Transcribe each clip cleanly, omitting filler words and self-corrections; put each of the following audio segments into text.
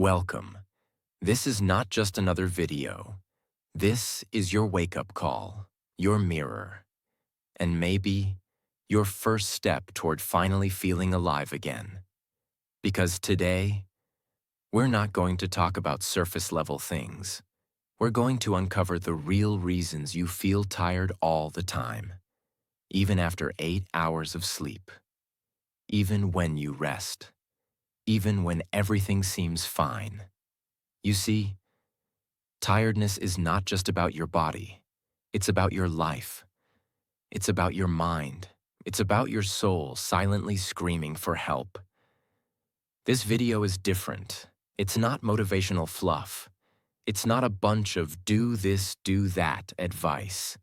Welcome. This is not just another video. This is your wake-up call, your mirror, and maybe your first step toward finally feeling alive again. Because today, we're not going to talk about surface-level things. We're going to uncover the real reasons you feel tired all the time, even after 8 hours of sleep, even when you rest, even when everything seems fine. You see, tiredness is not just about your body. It's about your life. It's about your mind. It's about your soul silently screaming for help. This video is different. It's not motivational fluff. It's not a bunch of do this, do that advice.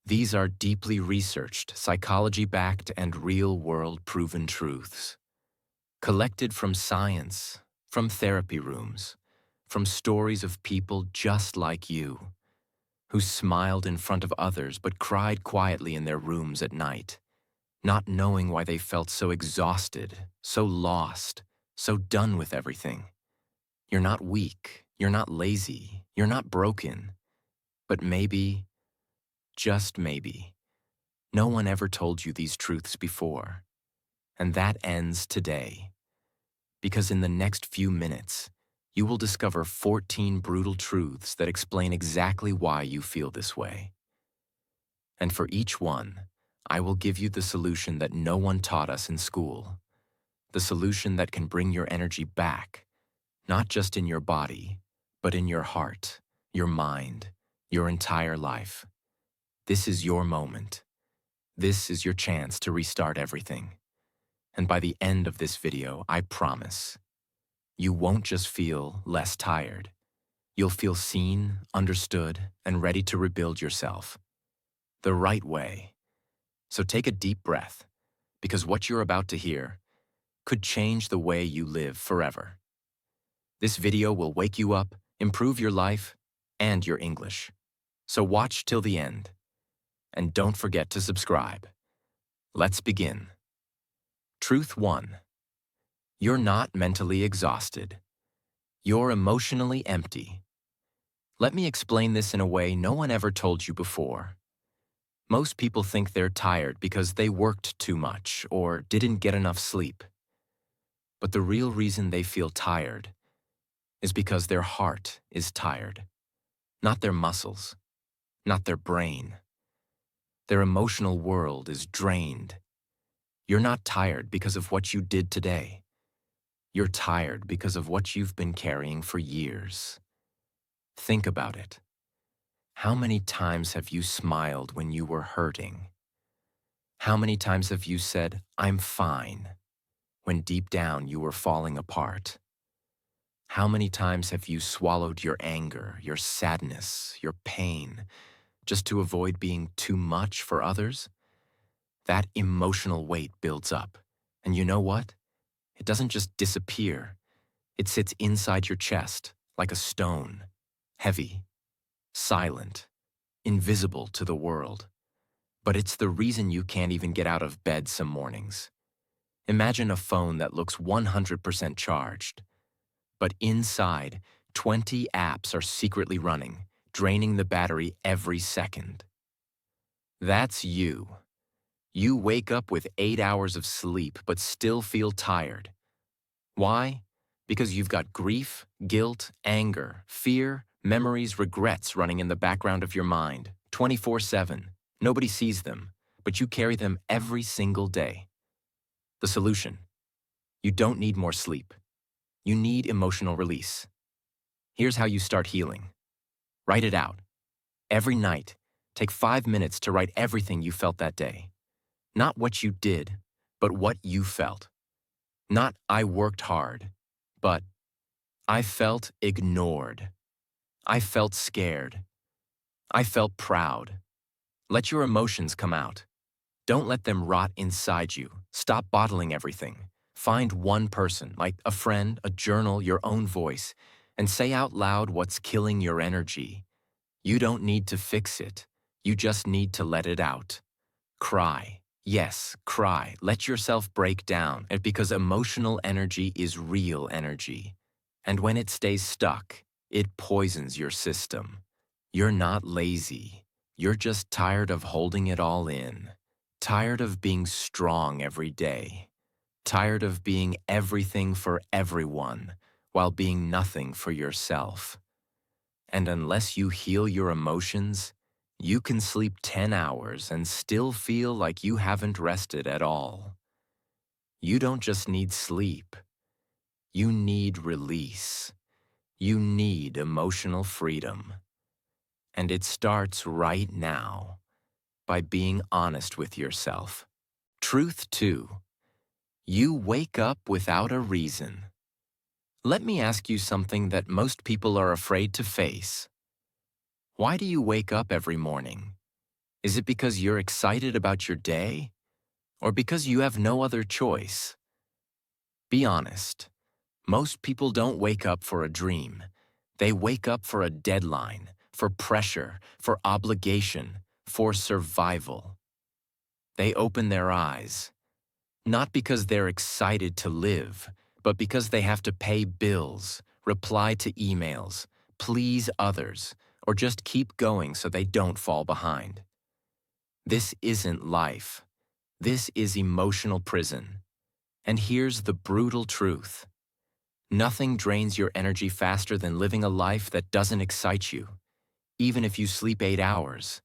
These are deeply researched, psychology-backed, and real-world proven truths. Collected from science, from therapy rooms, from stories of people just like you, who smiled in front of others but cried quietly in their rooms at night, not knowing why they felt so exhausted, so lost, so done with everything. You're not weak, you're not lazy, you're not broken, but maybe, just maybe, no one ever told you these truths before. And that ends today. Because in the next few minutes, you will discover 14 brutal truths that explain exactly why you feel this way. And for each one, I will give you the solution that no one taught us in school. The solution that can bring your energy back, not just in your body, but in your heart, your mind, your entire life. This is your moment. This is your chance to restart everything. And by the end of this video, I promise, you won't just feel less tired. You'll feel seen, understood, and ready to rebuild yourself. The right way. So take a deep breath, because what you're about to hear could change the way you live forever. This video will wake you up, improve your life, and your English. So watch till the end. And don't forget to subscribe. Let's begin. Truth 1. You're not mentally exhausted. You're emotionally empty. Let me explain this in a way no one ever told you before. Most people think they're tired because they worked too much or didn't get enough sleep. But the real reason they feel tired is because their heart is tired, not their muscles, not their brain. Their emotional world is drained. You're not tired because of what you did today. You're tired because of what you've been carrying for years. Think about it. How many times have you smiled when you were hurting? How many times have you said, "I'm fine," when deep down you were falling apart? How many times have you swallowed your anger, your sadness, your pain, just to avoid being too much for others? That emotional weight builds up. And you know what? It doesn't just disappear. It sits inside your chest like a stone, heavy, silent, invisible to the world. But it's the reason you can't even get out of bed some mornings. Imagine a phone that looks 100% charged. But inside, 20 apps are secretly running, draining the battery every second. That's you. You wake up with 8 hours of sleep but still feel tired. Why? Because you've got grief, guilt, anger, fear, memories, regrets running in the background of your mind, 24/7. Nobody sees them, but you carry them every single day. The solution: you don't need more sleep. You need emotional release. Here's how you start healing. Write it out. Every night, take 5 minutes to write everything you felt that day. Not what you did, but what you felt. Not "I worked hard," but "I felt ignored. I felt scared. I felt proud." Let your emotions come out. Don't let them rot inside you. Stop bottling everything. Find one person, like a friend, a journal, your own voice, and say out loud what's killing your energy. You don't need to fix it. You just need to let it out. Cry. Yes, cry. Let yourself break down, and because emotional energy is real energy. And when it stays stuck, it poisons your system. You're not lazy. You're just tired of holding it all in. Tired of being strong every day. Tired of being everything for everyone while being nothing for yourself. And unless you heal your emotions, you can sleep 10 hours and still feel like you haven't rested at all. You don't just need sleep. You need release. You need emotional freedom. And it starts right now by being honest with yourself. Truth 2. You wake up without a reason. Let me ask you something that most people are afraid to face. Why do you wake up every morning? Is it because you're excited about your day? Or because you have no other choice? Be honest. Most people don't wake up for a dream. They wake up for a deadline, for pressure, for obligation, for survival. They open their eyes, not because they're excited to live, but because they have to pay bills, reply to emails, please others, or just keep going so they don't fall behind. This isn't life. This is emotional prison. And here's the brutal truth. Nothing drains your energy faster than living a life that doesn't excite you, even if you sleep 8 hours,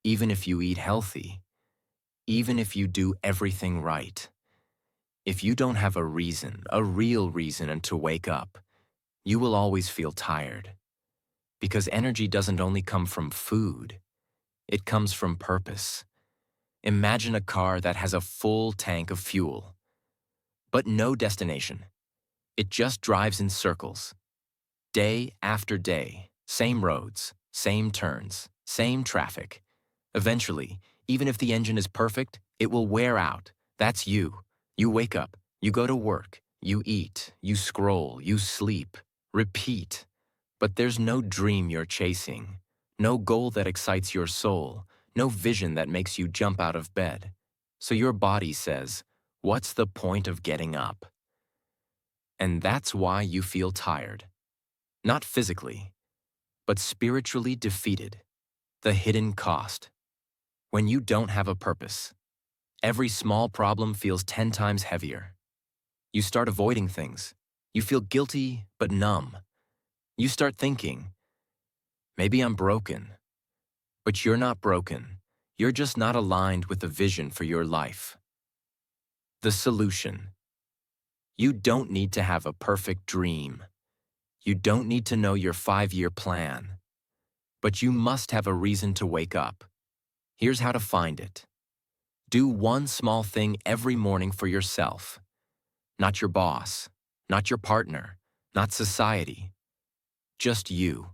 even if you eat healthy, even if you do everything right. If you don't have a reason, a real reason to wake up, you will always feel tired. Because energy doesn't only come from food, it comes from purpose. Imagine a car that has a full tank of fuel, but no destination. It just drives in circles. Day after day, same roads, same turns, same traffic. Eventually, even if the engine is perfect, it will wear out. That's you. You wake up, you go to work, you eat, you scroll, you sleep, repeat. But there's no dream you're chasing, no goal that excites your soul, no vision that makes you jump out of bed. So your body says, what's the point of getting up? And that's why you feel tired. Not physically, but spiritually defeated. The hidden cost. When you don't have a purpose, every small problem feels 10 times heavier. You start avoiding things. You feel guilty but numb. You start thinking, maybe I'm broken. But you're not broken. You're just not aligned with the vision for your life. The solution. You don't need to have a perfect dream. You don't need to know your 5-year plan. But you must have a reason to wake up. Here's how to find it. Do one small thing every morning for yourself. Not your boss, not your partner, not society. Just you.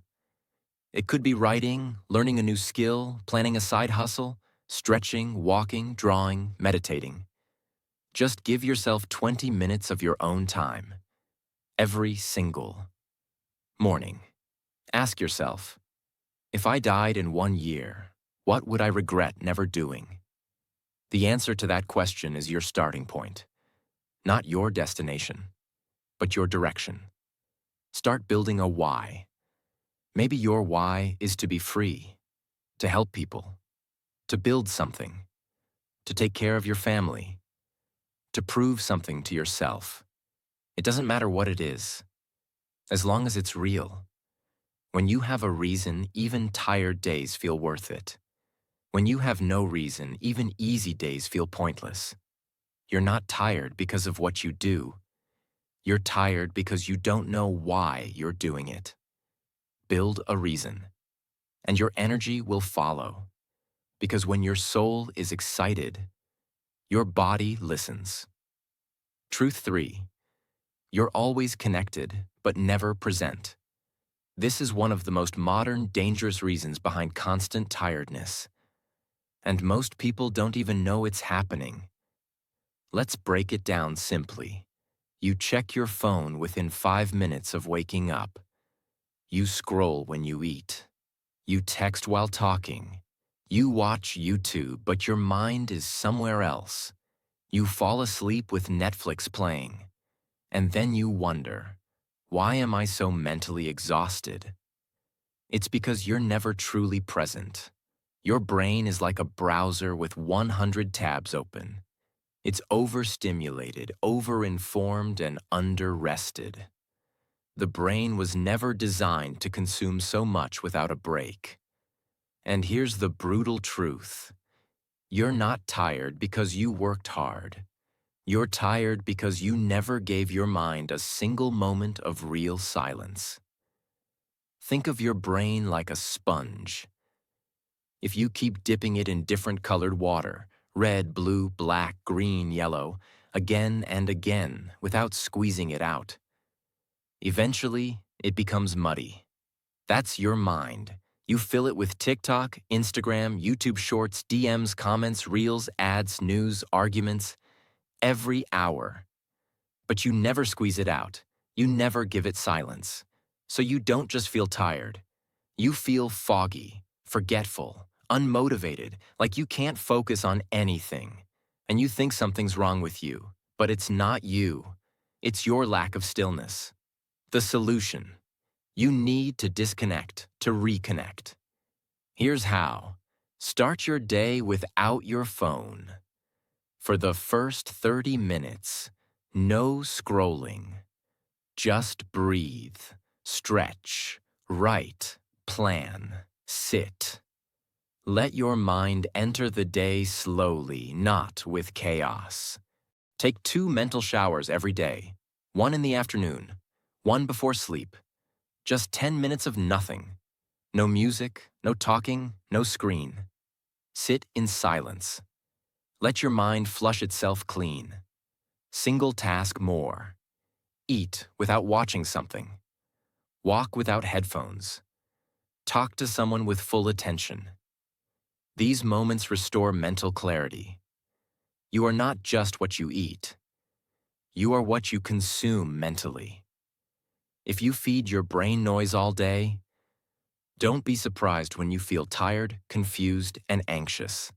It could be writing, learning a new skill, planning a side hustle, stretching, walking, drawing, meditating. Just give yourself 20 minutes of your own time. Every single morning. Ask yourself, if I died in 1 year, what would I regret never doing? The answer to that question is your starting point. Not your destination, but your direction. Start building a why. Maybe your why is to be free, to help people, to build something, to take care of your family, to prove something to yourself. It doesn't matter what it is, as long as it's real. When you have a reason, even tired days feel worth it. When you have no reason, even easy days feel pointless. You're not tired because of what you do. You're tired because you don't know why you're doing it. Build a reason, and your energy will follow. Because when your soul is excited, your body listens. Truth 3. You're always connected, but never present. This is one of the most modern, dangerous reasons behind constant tiredness. And most people don't even know it's happening. Let's break it down simply. You check your phone within 5 minutes of waking up. You scroll when you eat. You text while talking. You watch YouTube, but your mind is somewhere else. You fall asleep with Netflix playing. And then you wonder, Why am I so mentally exhausted? It's because you're never truly present. Your brain is like a browser with 100 tabs open. It's overstimulated, overinformed, and under-rested. The brain was never designed to consume so much without a break. And here's the brutal truth. You're not tired because you worked hard. You're tired because you never gave your mind a single moment of real silence. Think of your brain like a sponge. If you keep dipping it in different colored water, red, blue, black, green, yellow, again and again, without squeezing it out, eventually it becomes muddy. That's your mind. You fill it with TikTok, Instagram, YouTube Shorts, DMs, comments, reels, ads, news, arguments, every hour. But you never squeeze it out. You never give it silence. So you don't just feel tired. You feel foggy, forgetful, unmotivated, like you can't focus on anything. And you think something's wrong with you. But it's not you. It's your lack of stillness. The solution. You need to disconnect to reconnect. Here's how. Start your day without your phone. For the first 30 minutes, no scrolling. Just breathe, stretch, write, plan, sit. Let your mind enter the day slowly, not with chaos. Take 2 mental showers every day, one in the afternoon, one before sleep. Just 10 minutes of nothing. No music, no talking, no screen. Sit in silence. Let your mind flush itself clean. Single task more. Eat without watching something. Walk without headphones. Talk to someone with full attention. These moments restore mental clarity. You are not just what you eat. You are what you consume mentally. If you feed your brain noise all day, don't be surprised when you feel tired, confused, and anxious.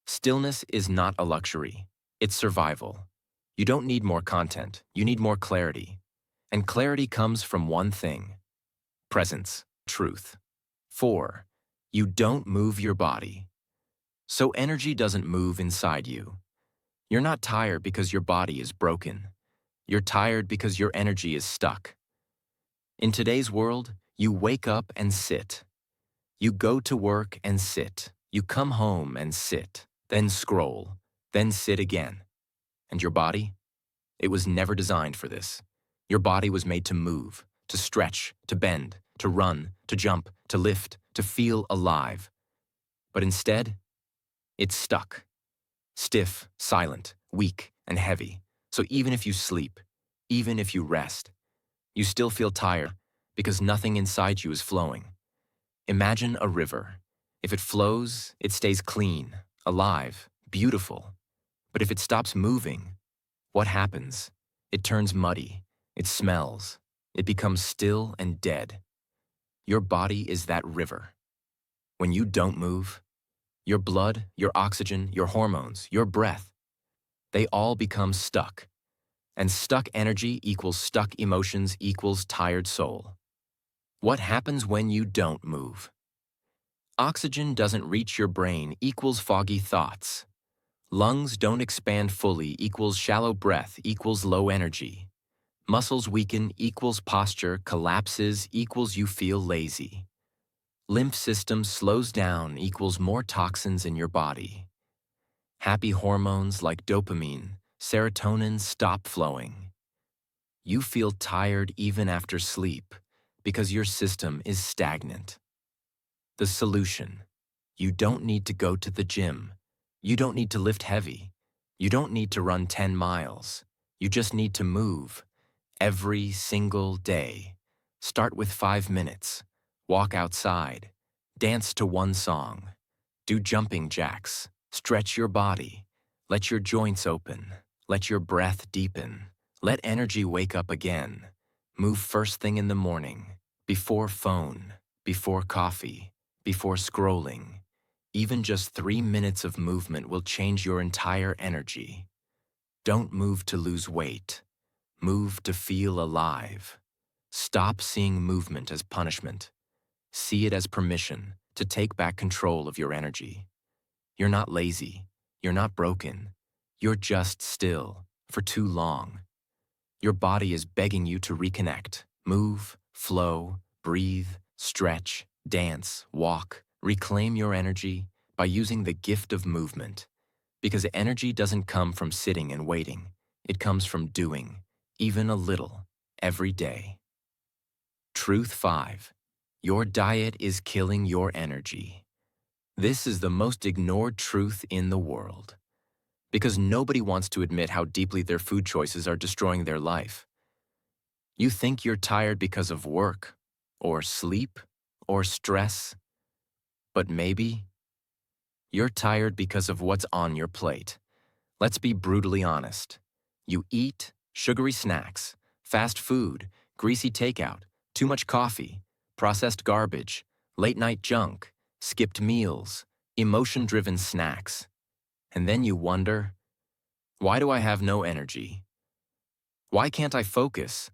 Stillness is not a luxury. It's survival. You don't need more content. You need more clarity. And clarity comes from one thing: presence, truth. 4. You don't move your body. So energy doesn't move inside you. You're not tired because your body is broken. You're tired because your energy is stuck. In today's world, you wake up and sit. You go to work and sit. You come home and sit, then scroll, then sit again. And your body? It was never designed for this. Your body was made to move, to stretch, to bend, to run, to jump, to lift, to feel alive. But instead, it's stuck. Stiff, silent, weak, and heavy. So even if you sleep, even if you rest, you still feel tired because nothing inside you is flowing. Imagine a river. If it flows, it stays clean, alive, beautiful. But if it stops moving, what happens? It turns muddy, it smells, it becomes still and dead. Your body is that river. When you don't move, your blood, your oxygen, your hormones, your breath, they all become stuck. And stuck energy equals stuck emotions equals tired soul. What happens when you don't move? Oxygen doesn't reach your brain equals foggy thoughts. Lungs don't expand fully equals shallow breath equals low energy. Muscles weaken equals posture collapses equals you feel lazy. Lymph system slows down equals more toxins in your body. Happy hormones like dopamine, serotonin stop flowing. You feel tired even after sleep because your system is stagnant. The solution: you don't need to go to the gym. You don't need to lift heavy. You don't need to run 10 miles. You just need to move every single day. Start with 5 minutes. Walk outside. Dance to one song. Do jumping jacks. Stretch your body. Let your joints open. Let your breath deepen. Let energy wake up again. Move first thing in the morning. Before phone. Before coffee. Before scrolling. Even just 3 minutes of movement will change your entire energy. Don't move to lose weight. Move to feel alive. Stop seeing movement as punishment. See it as permission to take back control of your energy. You're not lazy. You're not broken. You're just still for too long. Your body is begging you to reconnect, move, flow, breathe, stretch, dance, walk, reclaim your energy by using the gift of movement. Because energy doesn't come from sitting and waiting. It comes from doing, even a little, every day. Truth 5. Your diet is killing your energy. This is the most ignored truth in the world. Because nobody wants to admit how deeply their food choices are destroying their life. You think you're tired because of work, or sleep, or stress. But maybe you're tired because of what's on your plate. Let's be brutally honest. You eat sugary snacks, fast food, greasy takeout, too much coffee, processed garbage, late-night junk, skipped meals, emotion-driven snacks. And then you wonder, why do I have no energy? Why can't I focus?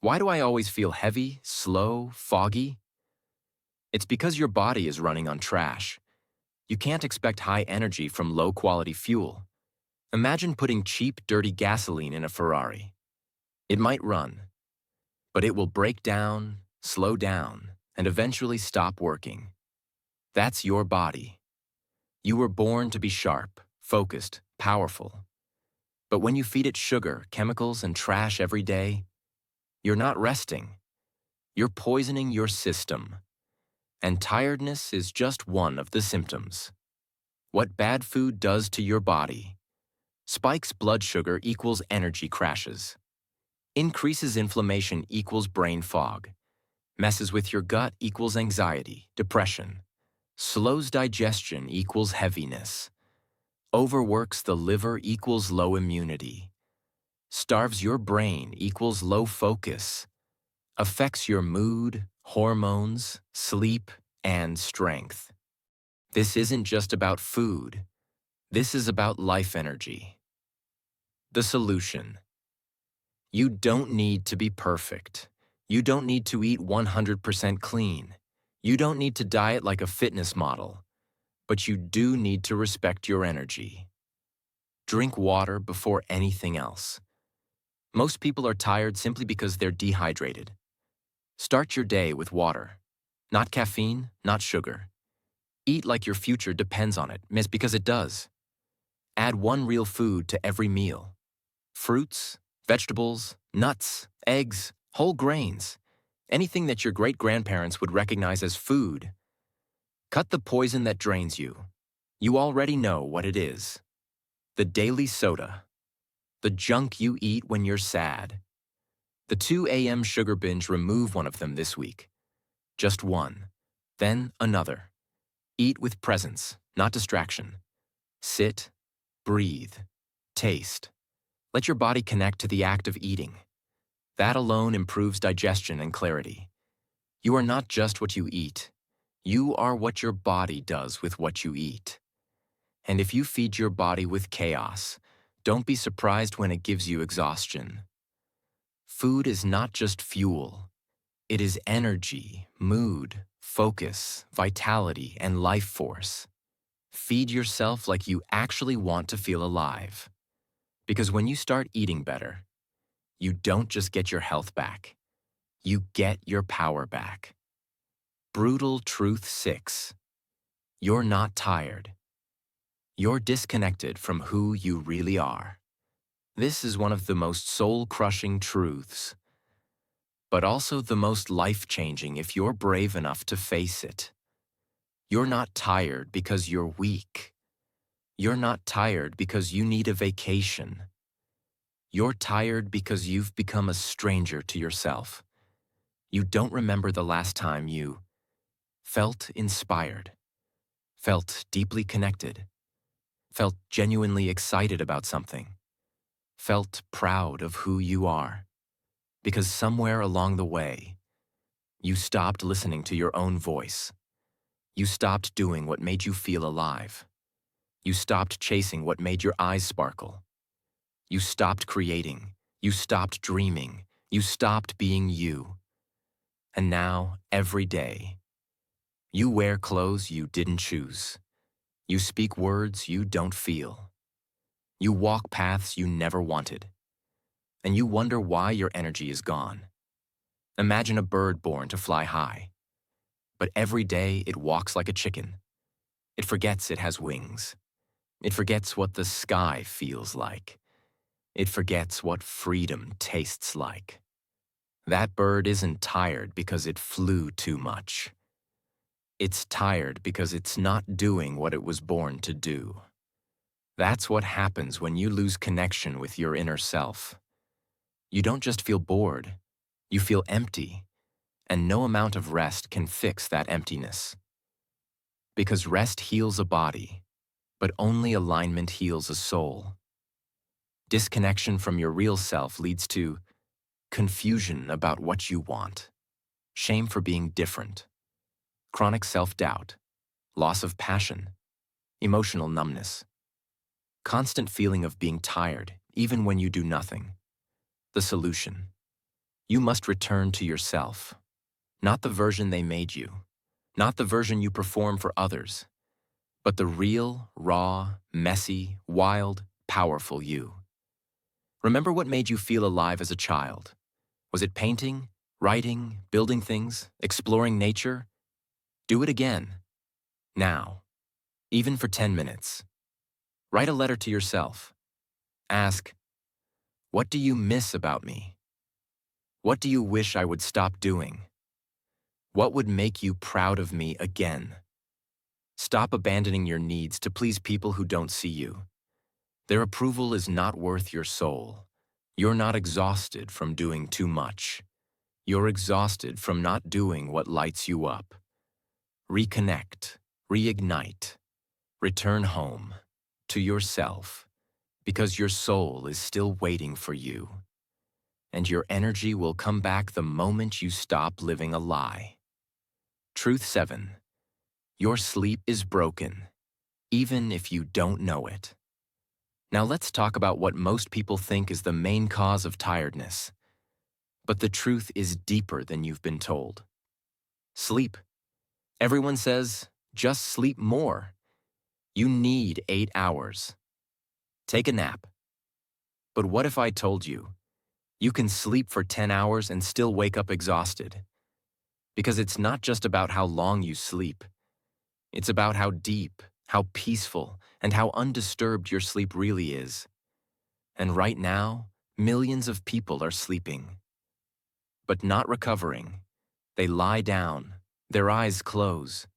Why do I always feel heavy, slow, foggy? It's because your body is running on trash. You can't expect high energy from low-quality fuel. Imagine putting cheap, dirty gasoline in a Ferrari. It might run, but it will break down, slow down, and eventually stop working. That's your body. You were born to be sharp, focused, powerful. But when you feed it sugar, chemicals, and trash every day, you're not resting. You're poisoning your system. And tiredness is just one of the symptoms. What bad food does to your body. Spikes blood sugar equals energy crashes. Increases inflammation equals brain fog. Messes with your gut equals anxiety, depression. Slows digestion equals heaviness. Overworks the liver equals low immunity. Starves your brain equals low focus. Affects your mood, hormones, sleep, and strength. This isn't just about food. This is about life energy. The solution. You don't need to be perfect. You don't need to eat 100% clean. You don't need to diet like a fitness model. But you do need to respect your energy. Drink water before anything else. Most people are tired simply because they're dehydrated. Start your day with water. Not caffeine, not sugar. Eat like your future depends on it, because it does. Add one real food to every meal. Fruits, vegetables, nuts, eggs, whole grains. Anything that your great-grandparents would recognize as food. Cut the poison that drains you. You already know what it is. The daily soda. The junk you eat when you're sad. The 2 a.m. sugar binge, remove one of them this week. Just one. Then another. Eat with presence, not distraction. Sit, breathe, taste. Let your body connect to the act of eating. That alone improves digestion and clarity. You are not just what you eat. You are what your body does with what you eat. And if you feed your body with chaos, don't be surprised when it gives you exhaustion. Food is not just fuel. It is energy, mood, focus, vitality, and life force. Feed yourself like you actually want to feel alive. Because when you start eating better, you don't just get your health back. You get your power back. Brutal truth 6. You're not tired. You're disconnected from who you really are. This is one of the most soul-crushing truths, but also the most life-changing if you're brave enough to face it. You're not tired because you're weak. You're not tired because you need a vacation. You're tired because you've become a stranger to yourself. You don't remember the last time you felt inspired, felt deeply connected, felt genuinely excited about something, felt proud of who you are. Because somewhere along the way, you stopped listening to your own voice. You stopped doing what made you feel alive. You stopped chasing what made your eyes sparkle. You stopped creating. You stopped dreaming. You stopped being you. And now, every day, you wear clothes you didn't choose. You speak words you don't feel. You walk paths you never wanted. And you wonder why your energy is gone. Imagine a bird born to fly high. But every day it walks like a chicken. It forgets it has wings. It forgets what the sky feels like. It forgets what freedom tastes like. That bird isn't tired because it flew too much. It's tired because it's not doing what it was born to do. That's what happens when you lose connection with your inner self. You don't just feel bored, you feel empty, and no amount of rest can fix that emptiness. Because rest heals a body, but only alignment heals a soul. Disconnection from your real self leads to confusion about what you want, shame for being different, chronic self-doubt, loss of passion, emotional numbness, constant feeling of being tired even when you do nothing. The solution: you must return to yourself, not the version they made you, not the version you perform for others, but the real, raw, messy, wild, powerful you. Remember what made you feel alive as a child. Was it painting, writing, building things, exploring nature? Do it again. Now. Even for 10 minutes. Write a letter to yourself. Ask, what do you miss about me? What do you wish I would stop doing? What would make you proud of me again? Stop abandoning your needs to please people who don't see you. Their approval is not worth your soul. You're not exhausted from doing too much. You're exhausted from not doing what lights you up. Reconnect, reignite, return home to yourself, because your soul is still waiting for you. And your energy will come back the moment you stop living a lie. Truth 7. Your sleep is broken, even if you don't know it. Now let's talk about what most people think is the main cause of tiredness. But the truth is deeper than you've been told. Sleep. Everyone says, just sleep more. You need 8 hours. Take a nap. But what if I told you, you can sleep for 10 hours and still wake up exhausted? Because it's not just about how long you sleep. It's about how deep, how peaceful, and how undisturbed your sleep really is. And right now, millions of people are sleeping, but not recovering. They lie down, their eyes close,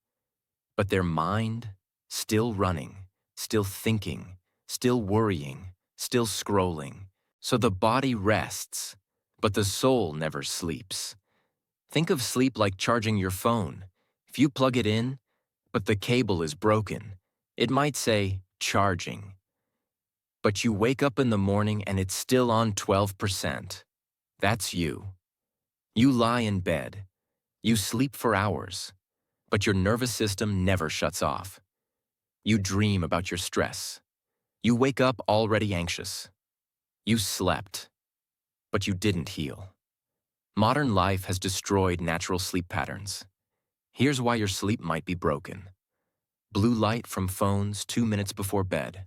but their mind still running, still thinking, still worrying, still scrolling. So the body rests, but the soul never sleeps. Think of sleep like charging your phone. If you plug it in, but the cable is broken, it might say, charging. But you wake up in the morning and it's still on 12%. That's you. You lie in bed. You sleep for hours, but your nervous system never shuts off. You dream about your stress. You wake up already anxious. You slept, but you didn't heal. Modern life has destroyed natural sleep patterns. Here's why your sleep might be broken. Blue light from phones 2 minutes before bed.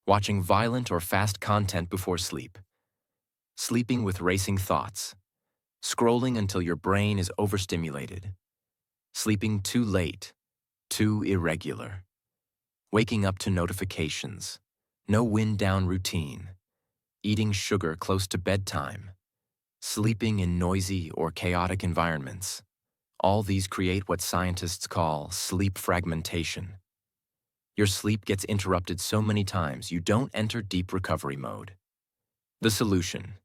Watching violent or fast content before sleep. Sleeping with racing thoughts. Scrolling until your brain is overstimulated. Sleeping too late, too irregular. Waking up to notifications. No wind-down routine. Eating sugar close to bedtime. Sleeping in noisy or chaotic environments. All these create what scientists call sleep fragmentation. Your sleep gets interrupted so many times you don't enter deep recovery mode. The solution: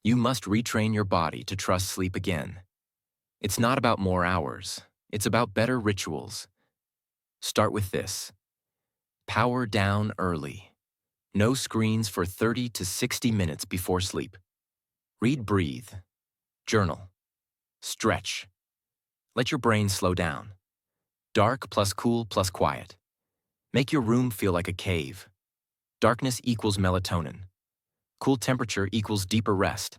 you must retrain your body to trust sleep again. It's not about more hours, it's about better rituals. Start with this. Power down early. No screens for 30 to 60 minutes before sleep. Read, breathe. Journal. Stretch. Let your brain slow down. Dark plus cool plus quiet. Make your room feel like a cave. Darkness equals melatonin. Cool temperature equals deeper rest.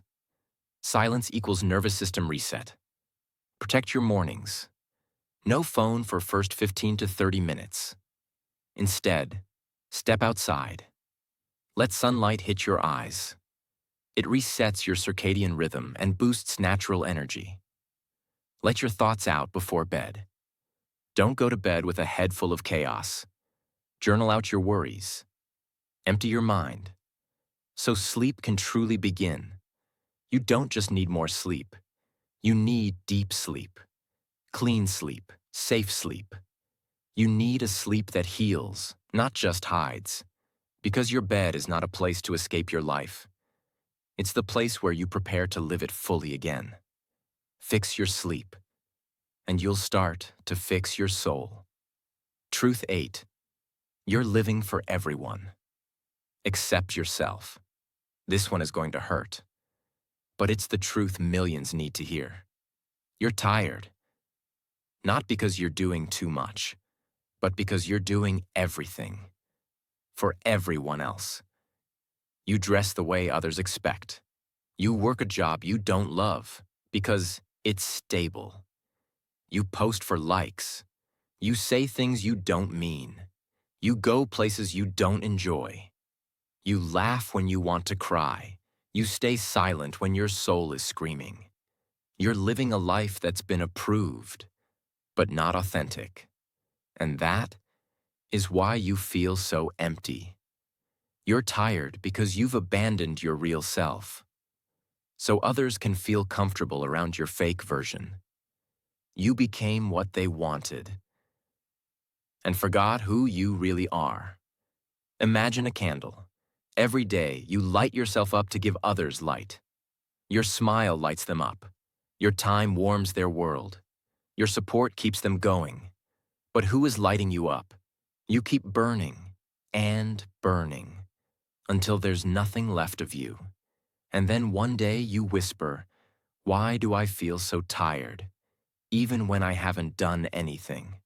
Silence equals nervous system reset. Protect your mornings. No phone for first 15 to 30 minutes. Instead, step outside. Let sunlight hit your eyes. It resets your circadian rhythm and boosts natural energy. Let your thoughts out before bed. Don't go to bed with a head full of chaos. Journal out your worries. Empty your mind. So sleep can truly begin. You don't just need more sleep. You need deep sleep, clean sleep, safe sleep. You need a sleep that heals, not just hides. Because your bed is not a place to escape your life. It's the place where you prepare to live it fully again. Fix your sleep, and you'll start to fix your soul. Truth 8. You're living for everyone. Accept yourself. This one is going to hurt. But it's the truth millions need to hear. You're tired. Not because you're doing too much, but because you're doing everything. For everyone else. You dress the way others expect. You work a job you don't love because it's stable. You post for likes. You say things you don't mean. You go places you don't enjoy. You laugh when you want to cry. You stay silent when your soul is screaming. You're living a life that's been approved, but not authentic. And that is why you feel so empty. You're tired because you've abandoned your real self, so others can feel comfortable around your fake version. You became what they wanted and forgot who you really are. Imagine a candle. Every day, you light yourself up to give others light. Your smile lights them up. Your time warms their world. Your support keeps them going. But who is lighting you up? You keep burning and burning until there's nothing left of you. And then one day you whisper, "Why do I feel so tired, even when I haven't done anything?"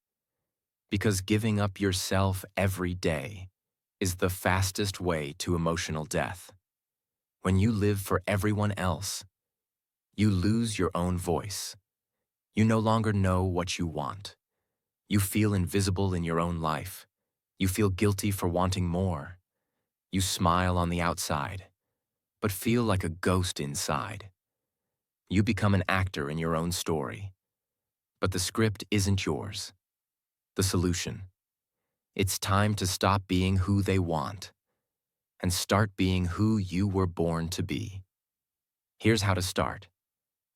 Because giving up yourself every day is the fastest way to emotional death. When you live for everyone else, you lose your own voice. You no longer know what you want. You feel invisible in your own life. You feel guilty for wanting more. You smile on the outside, but feel like a ghost inside. You become an actor in your own story. But the script isn't yours. The solution. It's time to stop being who they want and start being who you were born to be. Here's how to start.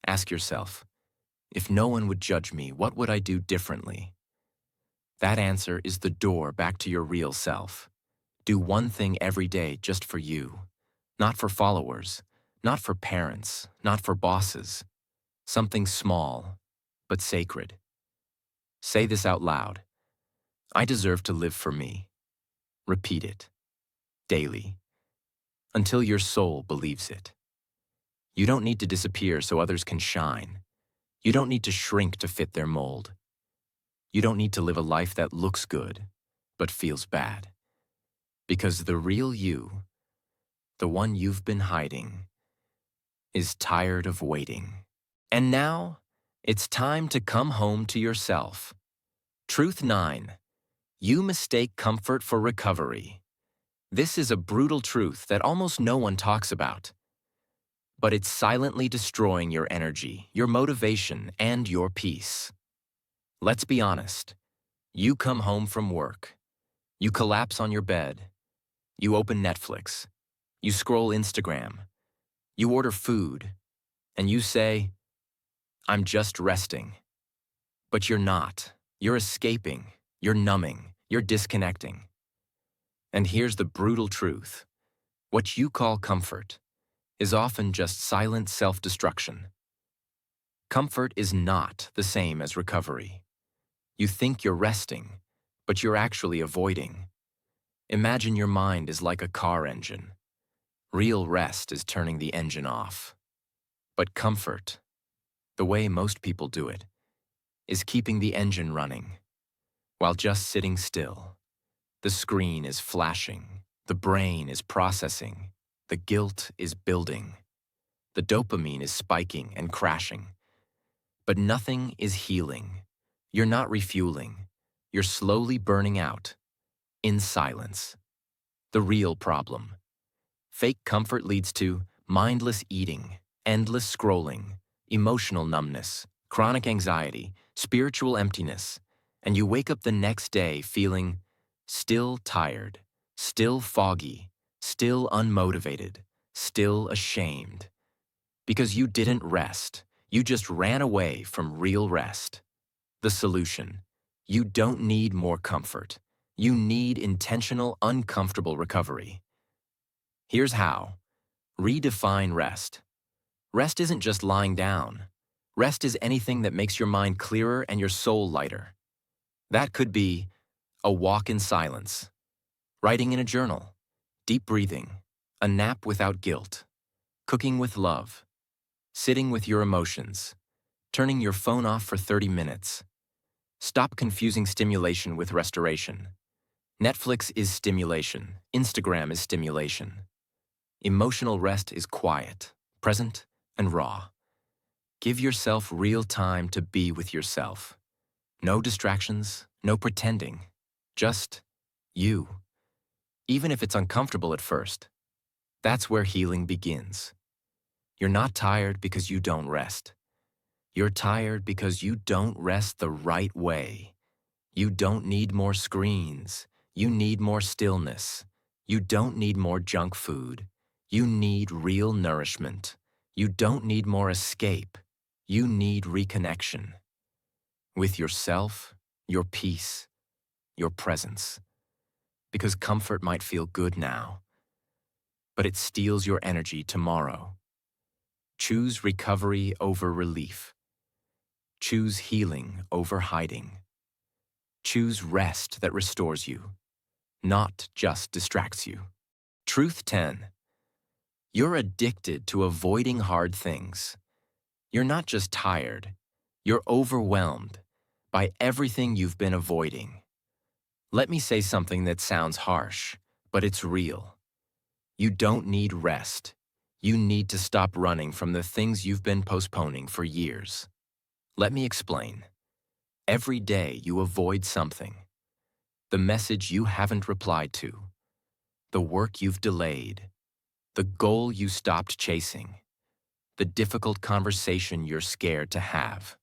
Ask yourself, if no one would judge me, what would I do differently? That answer is the door back to your real self. Do one thing every day just for you, not for followers, not for parents, not for bosses. Something small, but sacred. Say this out loud. I deserve to live for me. Repeat it, daily, until your soul believes it. You don't need to disappear so others can shine. You don't need to shrink to fit their mold. You don't need to live a life that looks good, but feels bad. Because the real you, the one you've been hiding, is tired of waiting. And now, it's time to come home to yourself. Truth 9. You mistake comfort for recovery. This is a brutal truth that almost no one talks about. But it's silently destroying your energy, your motivation, and your peace. Let's be honest. You come home from work. You collapse on your bed. You open Netflix. You scroll Instagram. You order food. And you say, "I'm just resting." But you're not. You're escaping. You're numbing. You're disconnecting. And here's the brutal truth. What you call comfort is often just silent self-destruction. Comfort is not the same as recovery. You think you're resting, but you're actually avoiding. Imagine your mind is like a car engine. Real rest is turning the engine off. But comfort, the way most people do it, is keeping the engine running while just sitting still. The screen is flashing, the brain is processing, the guilt is building. The dopamine is spiking and crashing. But nothing is healing. You're not refueling. You're slowly burning out, in silence. The real problem. Fake comfort leads to mindless eating, endless scrolling, emotional numbness, chronic anxiety, spiritual emptiness, and you wake up the next day feeling still tired, still foggy, still unmotivated, still ashamed. Because you didn't rest, you just ran away from real rest. The solution: you don't need more comfort. You need intentional, uncomfortable recovery. Here's how. Redefine rest. Rest isn't just lying down. Rest is anything that makes your mind clearer and your soul lighter. That could be a walk in silence, writing in a journal, deep breathing, a nap without guilt, cooking with love, sitting with your emotions, turning your phone off for 30 minutes. Stop confusing stimulation with restoration. Netflix is stimulation. Instagram is stimulation. Emotional rest is quiet, present, and raw. Give yourself real time to be with yourself. No distractions, no pretending. Just you. Even if it's uncomfortable at first. That's where healing begins. You're not tired because you don't rest. You're tired because you don't rest the right way. You don't need more screens. You need more stillness. You don't need more junk food. You need real nourishment. You don't need more escape. You need reconnection. With yourself, your peace, your presence. Because comfort might feel good now, but it steals your energy tomorrow. Choose recovery over relief. Choose healing over hiding. Choose rest that restores you, not just distracts you. Truth 10. You're addicted to avoiding hard things. You're not just tired, you're overwhelmed by everything you've been avoiding. Let me say something that sounds harsh, but it's real. You don't need rest. You need to stop running from the things you've been postponing for years. Let me explain. Every day you avoid something. The message you haven't replied to. The work you've delayed. The goal you stopped chasing. The difficult conversation you're scared to have.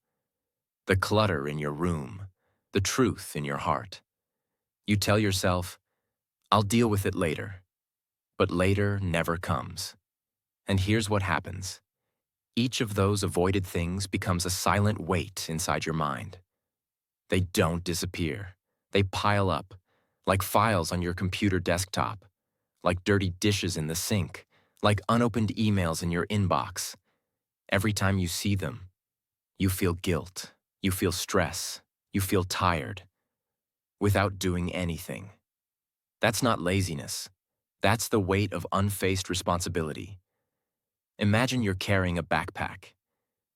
The clutter in your room. The truth in your heart. You tell yourself, I'll deal with it later. But later never comes. And here's what happens. Each of those avoided things becomes a silent weight inside your mind. They don't disappear. They pile up, like files on your computer desktop, like dirty dishes in the sink, like unopened emails in your inbox. Every time you see them, you feel guilt, you feel stress, you feel tired, without doing anything. That's not laziness. That's the weight of unfaced responsibility. Imagine you're carrying a backpack.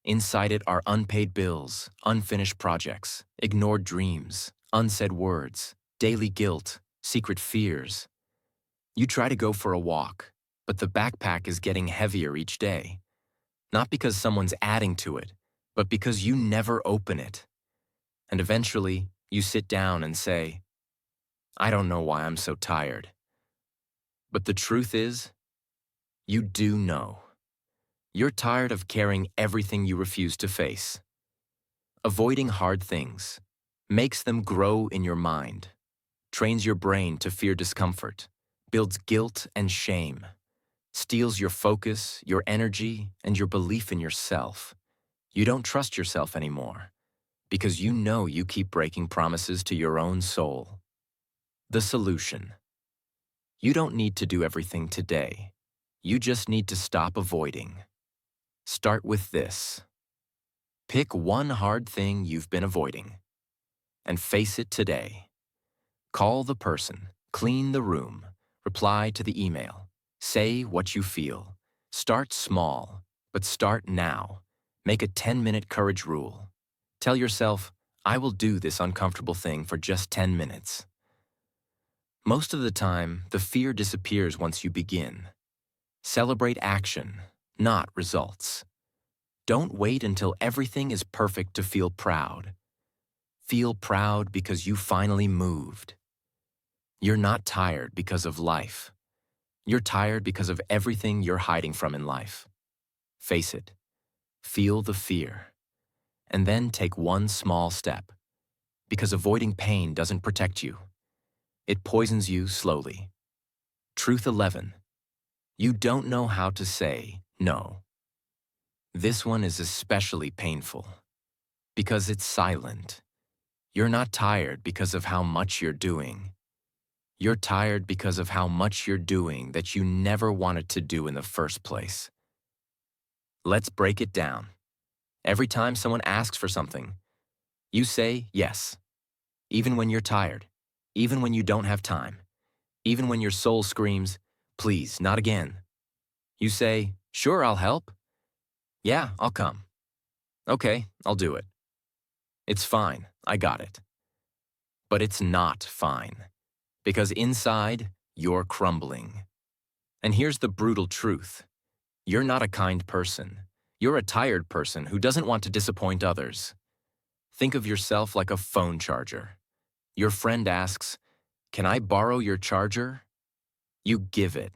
Inside it are unpaid bills, unfinished projects, ignored dreams, unsaid words, daily guilt, secret fears. You try to go for a walk, but the backpack is getting heavier each day. Not because someone's adding to it, but because you never open it. And eventually, you sit down and say, I don't know why I'm so tired. But the truth is, you do know. You're tired of carrying everything you refuse to face. Avoiding hard things makes them grow in your mind, trains your brain to fear discomfort, builds guilt and shame, steals your focus, your energy, and your belief in yourself. You don't trust yourself anymore because you know you keep breaking promises to your own soul. The solution. You don't need to do everything today. You just need to stop avoiding. Start with this. Pick one hard thing you've been avoiding and face it today. Call the person, clean the room, reply to the email, say what you feel. Start small, but start now. Make a 10-minute courage rule. Tell yourself, I will do this uncomfortable thing for just 10 minutes. Most of the time, the fear disappears once you begin. Celebrate action, not results. Don't wait until everything is perfect to feel proud. Feel proud because you finally moved. You're not tired because of life. You're tired because of everything you're hiding from in life. Face it. Feel the fear. And then take one small step. Because avoiding pain doesn't protect you. It poisons you slowly. Truth 11. You don't know how to say no. This one is especially painful. Because it's silent. You're not tired because of how much you're doing. You're tired because of how much you're doing that you never wanted to do in the first place. Let's break it down. Every time someone asks for something, you say yes. Even when you're tired. Even when you don't have time. Even when your soul screams, please, not again. You say, sure, I'll help. Yeah, I'll come. Okay, I'll do it. It's fine, I got it. But it's not fine. Because inside, you're crumbling. And here's the brutal truth. You're not a kind person. You're a tired person who doesn't want to disappoint others. Think of yourself like a phone charger. Your friend asks, can I borrow your charger? You give it.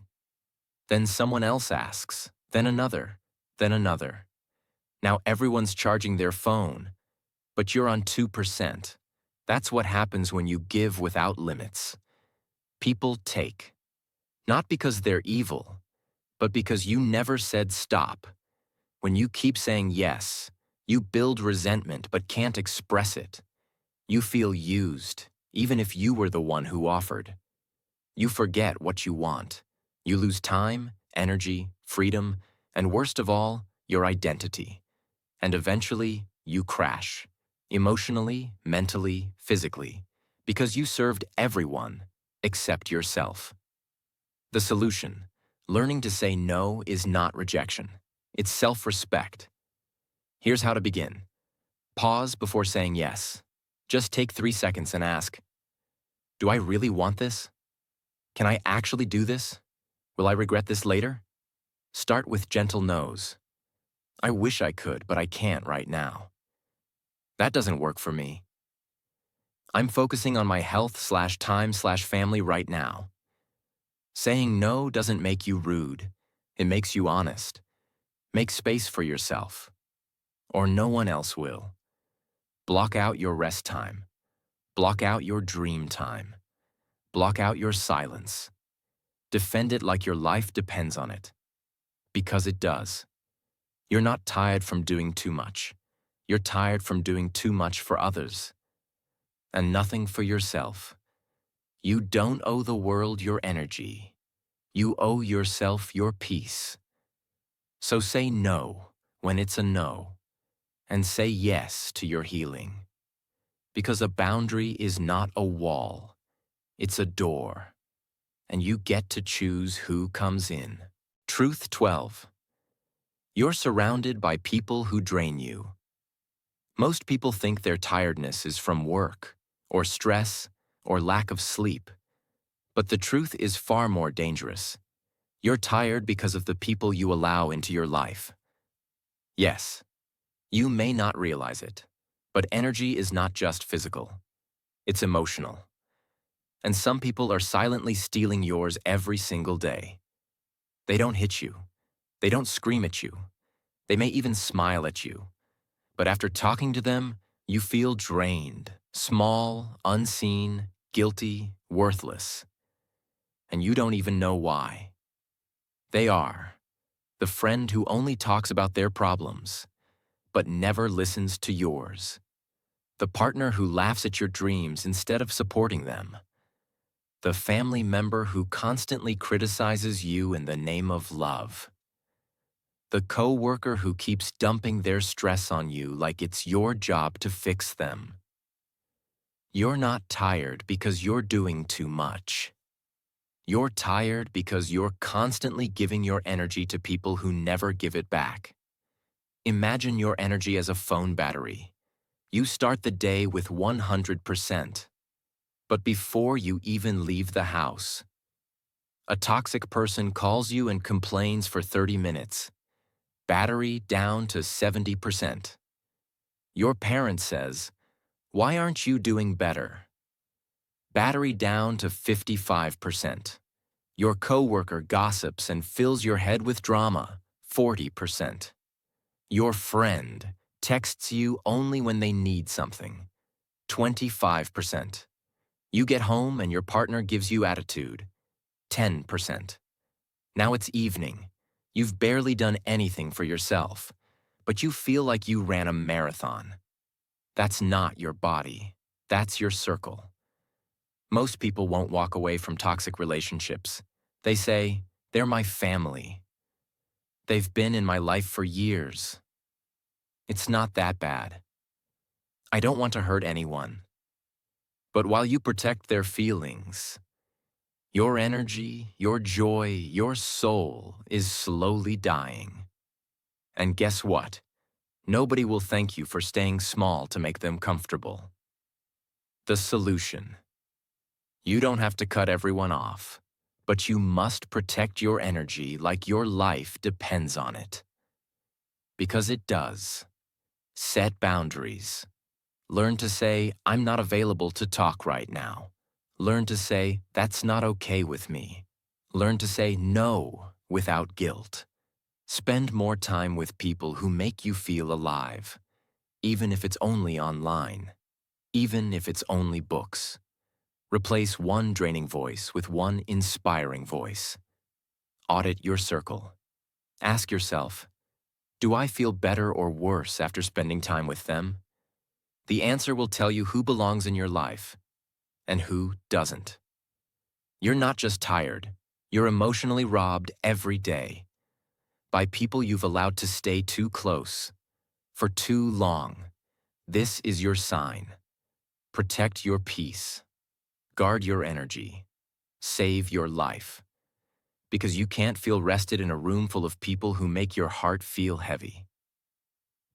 Then someone else asks, then another, then another. Now everyone's charging their phone, but you're on 2%. That's what happens when you give without limits. People take. Not because they're evil, but because you never said stop. When you keep saying yes, you build resentment but can't express it. You feel used, even if you were the one who offered. You forget what you want. You lose time, energy, freedom, and worst of all, your identity. And eventually, you crash. Emotionally, mentally, physically. Because you served everyone except yourself. The solution: learning to say no is not rejection. It's self-respect. Here's how to begin. Pause before saying yes. Just take 3 seconds and ask, do I really want this? Can I actually do this? Will I regret this later? Start with gentle no's. I wish I could, but I can't right now. That doesn't work for me. I'm focusing on my health/time/family right now. Saying no doesn't make you rude. It makes you honest. Make space for yourself. Or no one else will. Block out your rest time. Block out your dream time. Block out your silence. Defend it like your life depends on it. Because it does. You're not tired from doing too much. You're tired from doing too much for others. And nothing for yourself. You don't owe the world your energy. You owe yourself your peace. So say no when it's a no, and say yes to your healing. Because a boundary is not a wall, it's a door, and you get to choose who comes in. Truth 12. You're surrounded by people who drain you. Most people think their tiredness is from work, or stress, or lack of sleep. But the truth is far more dangerous. You're tired because of the people you allow into your life. Yes, you may not realize it, but energy is not just physical. It's emotional. And some people are silently stealing yours every single day. They don't hit you. They don't scream at you. They may even smile at you. But after talking to them, you feel drained, small, unseen, guilty, worthless. And you don't even know why. They are the friend who only talks about their problems, but never listens to yours. The partner who laughs at your dreams instead of supporting them. The family member who constantly criticizes you in the name of love. The co-worker who keeps dumping their stress on you like it's your job to fix them. You're not tired because you're doing too much. You're tired because you're constantly giving your energy to people who never give it back. Imagine your energy as a phone battery. You start the day with 100%. But before you even leave the house, a toxic person calls you and complains for 30 minutes. Battery down to 70%. Your parent says, "Why aren't you doing better?" Battery down to 55%. Your coworker gossips and fills your head with drama, 40%. Your friend texts you only when they need something, 25%. You get home and your partner gives you attitude, 10%. Now it's evening. You've barely done anything for yourself, but you feel like you ran a marathon. That's not your body. That's your circle. Most people won't walk away from toxic relationships. They say, "They're my family. They've been in my life for years. It's not that bad. I don't want to hurt anyone." But while you protect their feelings, your energy, your joy, your soul is slowly dying. And guess what? Nobody will thank you for staying small to make them comfortable. The solution. You don't have to cut everyone off, but you must protect your energy like your life depends on it. Because it does. Set boundaries. Learn to say, "I'm not available to talk right now." Learn to say, "That's not okay with me." Learn to say no without guilt. Spend more time with people who make you feel alive, even if it's only online, even if it's only books. Replace one draining voice with one inspiring voice. Audit your circle. Ask yourself, do I feel better or worse after spending time with them? The answer will tell you who belongs in your life and who doesn't. You're not just tired, you're emotionally robbed every day by people you've allowed to stay too close for too long. This is your sign. Protect your peace. Guard your energy. Save your life. Because you can't feel rested in a room full of people who make your heart feel heavy.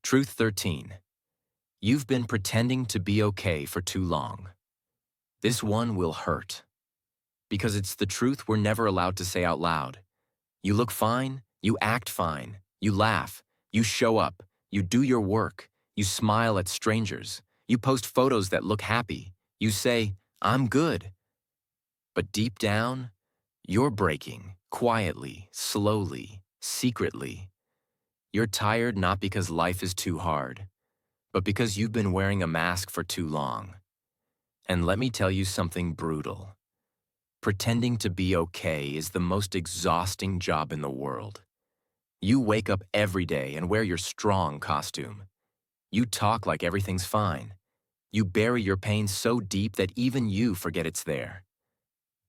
Truth 13. You've been pretending to be okay for too long. This one will hurt. Because it's the truth we're never allowed to say out loud. You look fine, you act fine, you laugh, you show up, you do your work, you smile at strangers, you post photos that look happy, you say, "I'm good." But deep down, you're breaking, quietly, slowly, secretly. You're tired not because life is too hard, but because you've been wearing a mask for too long. And let me tell you something brutal. Pretending to be okay is the most exhausting job in the world. You wake up every day and wear your strong costume. You talk like everything's fine. You bury your pain so deep that even you forget it's there.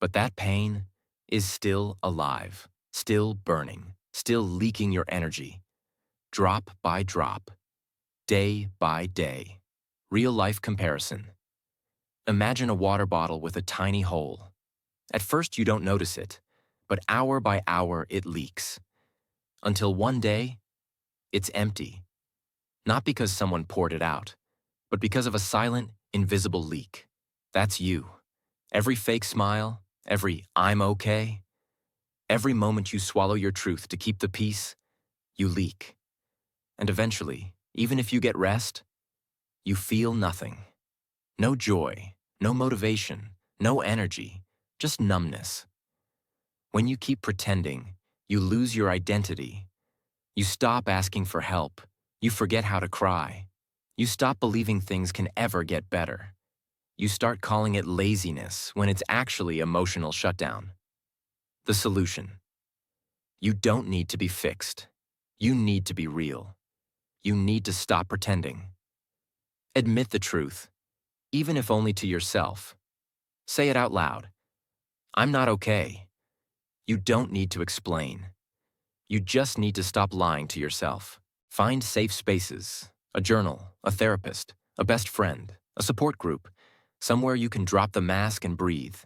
But that pain is still alive, still burning, still leaking your energy. Drop by drop, day by day. Real-life comparison. Imagine a water bottle with a tiny hole. At first you don't notice it, but hour by hour it leaks. Until one day, it's empty. Not because someone poured it out, but because of a silent, invisible leak. That's you. Every fake smile, every "I'm okay," every moment you swallow your truth to keep the peace, you leak. And eventually, even if you get rest, you feel nothing. No joy, no motivation, no energy, just numbness. When you keep pretending, you lose your identity. You stop asking for help. You forget how to cry. You stop believing things can ever get better. You start calling it laziness when it's actually emotional shutdown. The solution. You don't need to be fixed. You need to be real. You need to stop pretending. Admit the truth, even if only to yourself. Say it out loud. "I'm not okay." You don't need to explain. You just need to stop lying to yourself. Find safe spaces, a journal, a therapist, a best friend, a support group, somewhere you can drop the mask and breathe.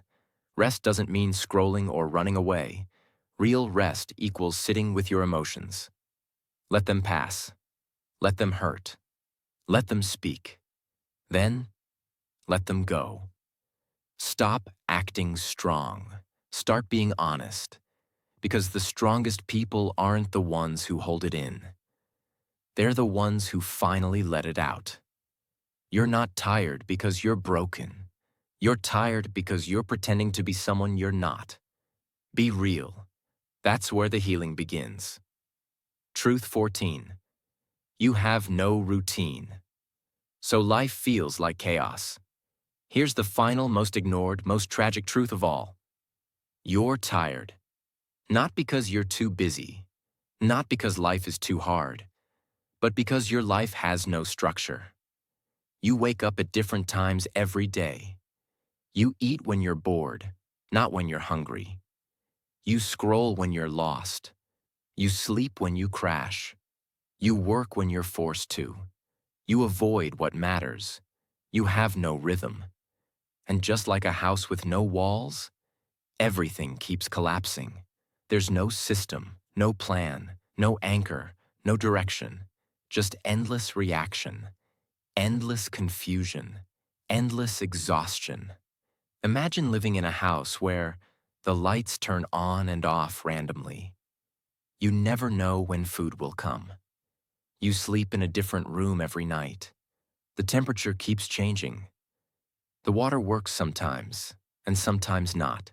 Rest doesn't mean scrolling or running away. Real rest equals sitting with your emotions. Let them pass. Let them hurt. Let them speak. Then, let them go. Stop acting strong. Start being honest. Because the strongest people aren't the ones who hold it in. They're the ones who finally let it out. You're not tired because you're broken. You're tired because you're pretending to be someone you're not. Be real. That's where the healing begins. Truth 14. You have no routine. So life feels like chaos. Here's the final, most ignored, most tragic truth of all. You're tired. Not because you're too busy. Not because life is too hard. But because your life has no structure. You wake up at different times every day. You eat when you're bored, not when you're hungry. You scroll when you're lost. You sleep when you crash. You work when you're forced to. You avoid what matters. You have no rhythm. And just like a house with no walls, everything keeps collapsing. There's no system, no plan, no anchor, no direction. Just endless reaction, endless confusion, endless exhaustion. Imagine living in a house where the lights turn on and off randomly. You never know when food will come. You sleep in a different room every night. The temperature keeps changing. The water works sometimes, and sometimes not.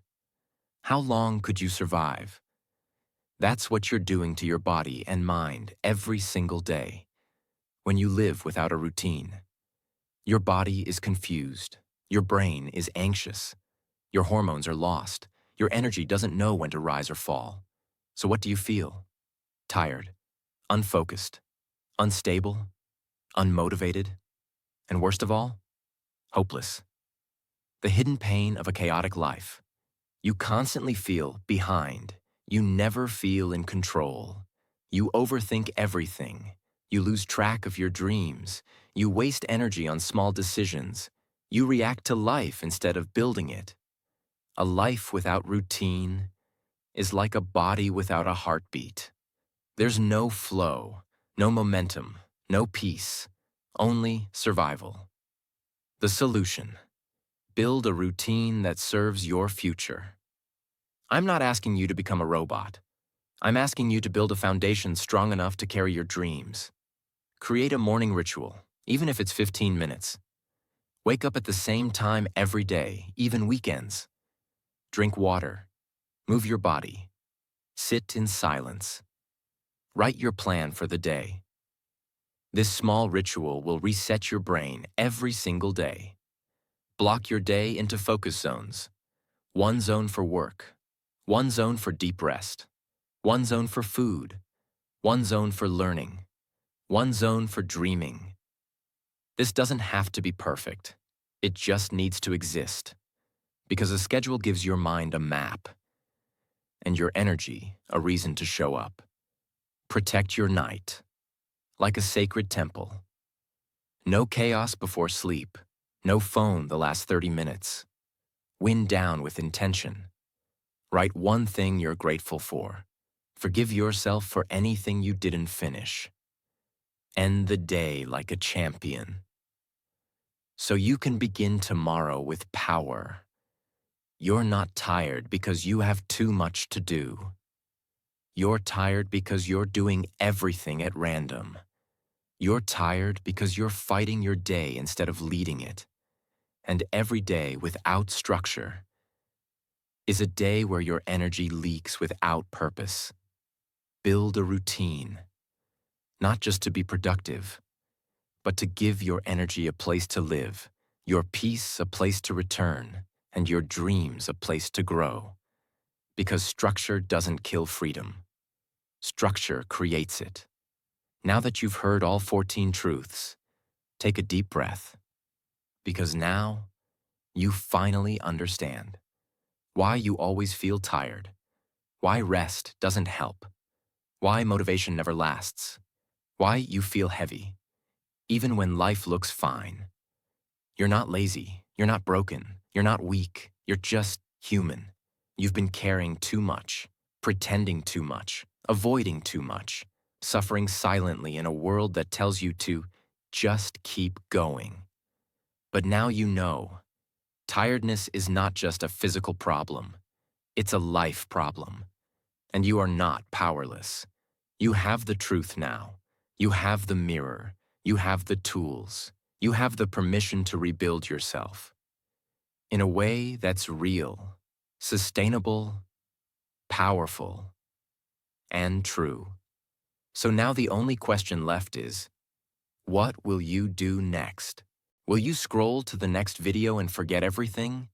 How long could you survive? That's what you're doing to your body and mind every single day when you live without a routine. Your body is confused. Your brain is anxious. Your hormones are lost. Your energy doesn't know when to rise or fall. So what do you feel? Tired, unfocused, unstable, unmotivated, and worst of all, hopeless. The hidden pain of a chaotic life. You constantly feel behind. You never feel in control. You overthink everything. You lose track of your dreams. You waste energy on small decisions. You react to life instead of building it. A life without routine is like a body without a heartbeat. There's no flow, no momentum, no peace, only survival. The solution: build a routine that serves your future. I'm not asking you to become a robot. I'm asking you to build a foundation strong enough to carry your dreams. Create a morning ritual, even if it's 15 minutes. Wake up at the same time every day, even weekends. Drink water. Move your body. Sit in silence. Write your plan for the day. This small ritual will reset your brain every single day. Block your day into focus zones. One zone for work. One zone for deep rest. One zone for food. One zone for learning. One zone for dreaming. This doesn't have to be perfect. It just needs to exist. Because a schedule gives your mind a map, and your energy a reason to show up. Protect your night, like a sacred temple. No chaos before sleep. No phone the last 30 minutes. Wind down with intention. Write one thing you're grateful for. Forgive yourself for anything you didn't finish. End the day like a champion. So you can begin tomorrow with power. You're not tired because you have too much to do. You're tired because you're doing everything at random. You're tired because you're fighting your day instead of leading it. And every day without structure is a day where your energy leaks without purpose. Build a routine, not just to be productive, but to give your energy a place to live, your peace a place to return, and your dreams a place to grow. Because structure doesn't kill freedom. Structure creates it. Now that you've heard all 14 truths, take a deep breath. Because now, you finally understand why you always feel tired, why rest doesn't help, why motivation never lasts, why you feel heavy, even when life looks fine. You're not lazy, you're not broken, you're not weak, you're just human. You've been carrying too much, pretending too much, avoiding too much, suffering silently in a world that tells you to just keep going. But now you know, tiredness is not just a physical problem, it's a life problem. And you are not powerless. You have the truth now. You have the mirror. You have the tools. You have the permission to rebuild yourself in a way that's real, sustainable, powerful, and true. So now the only question left is, what will you do next? Will you scroll to the next video and forget everything?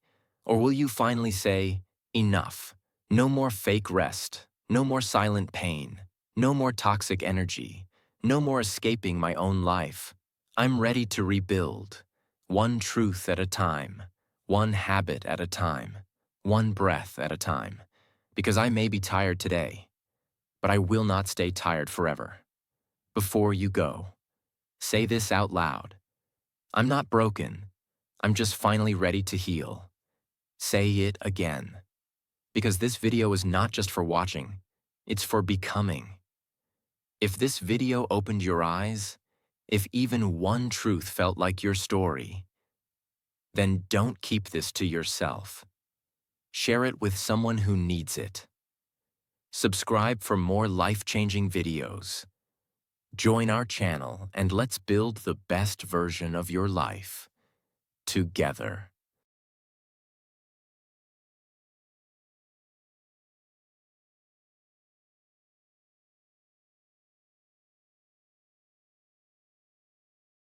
Or will you finally say, enough, no more fake rest, no more silent pain, no more toxic energy, no more escaping my own life. I'm ready to rebuild, one truth at a time, one habit at a time, one breath at a time. Because I may be tired today, but I will not stay tired forever. Before you go, say this out loud. I'm not broken. I'm just finally ready to heal. Say it again. Because this video is not just for watching, it's for becoming. If this video opened your eyes, if even one truth felt like your story, then don't keep this to yourself. Share it with someone who needs it. Subscribe for more life-changing videos. Join our channel and let's build the best version of your life together.